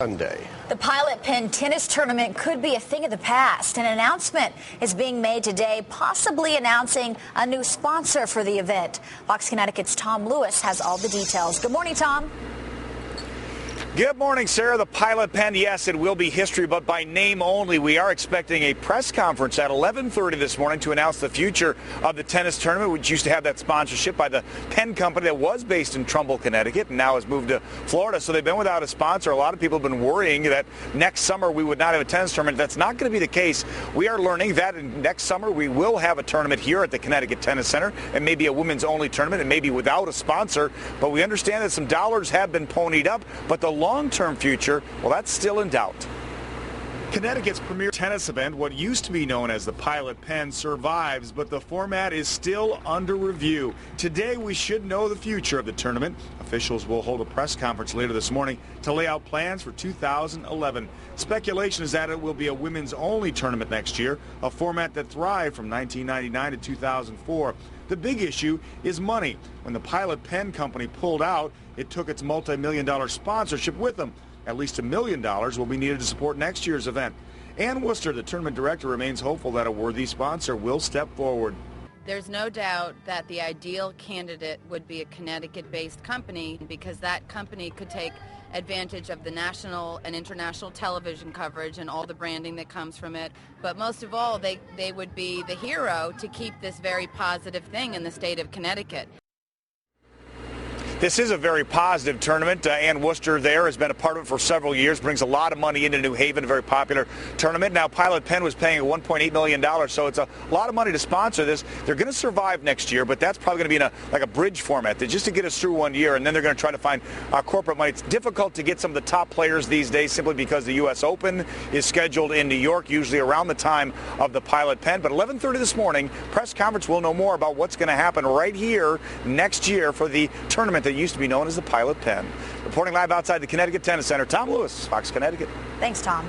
Sunday. The Pilot Pen tennis tournament could be a thing of the past. An announcement is being made today, possibly announcing a new sponsor for the event. Fox Connecticut's Tom Lewis has all the details. Good morning, Tom. Good morning, Sarah. The Pilot Pen, yes, it will be history, but by name only. We are expecting a press conference at 11:30 this morning to announce the future of the tennis tournament, which used to have that sponsorship by the pen company that was based in Trumbull, Connecticut, and now has moved to Florida. So they've been without a sponsor. A lot of people have been worrying that next summer we would not have a tennis tournament. That's not going to be the case. We are learning that next summer we will have a tournament here at the Connecticut Tennis Center, and maybe a women's only tournament, and maybe without a sponsor. But we understand that some dollars have been ponied up, but the long-term future, well, that's still in doubt. Connecticut's premier tennis event, what used to be known as the Pilot Pen, survives, but the format is still under review. Today, we should know the future of the tournament. Officials will hold a press conference later this morning to lay out plans for 2011. Speculation is that it will be a women's-only tournament next year, a format that thrived from 1999 to 2004. The big issue is money. When the Pilot Pen company pulled out, it took its multi-million-dollar sponsorship with them. At least $1 million will be needed to support next year's event. Ann Worcester, the tournament director, remains hopeful that a worthy sponsor will step forward. There's no doubt that the ideal candidate would be a Connecticut-based company, because that company could take advantage of the national and international television coverage and all the branding that comes from it. But most of all, they would be the hero to keep this very positive thing in the state of Connecticut. This is a very positive tournament. Ann Worcester there has been a part of it for several years, brings a lot of money into New Haven, a very popular tournament. Now, Pilot Pen was paying $1.8 million, so it's a lot of money to sponsor this. They're going to survive next year, but that's probably going to be in a bridge format, just to get us through 1 year, and then they're going to try to find corporate money. It's difficult to get some of the top players these days simply because the U.S. Open is scheduled in New York, usually around the time of the Pilot Pen. But 11:30 this morning, press conference, will know more about what's going to happen right here next year for the tournament that used to be known as the Pilot Pen. Reporting live outside the Connecticut Tennis Center, Tom Lewis, Fox Connecticut. Thanks, Tom.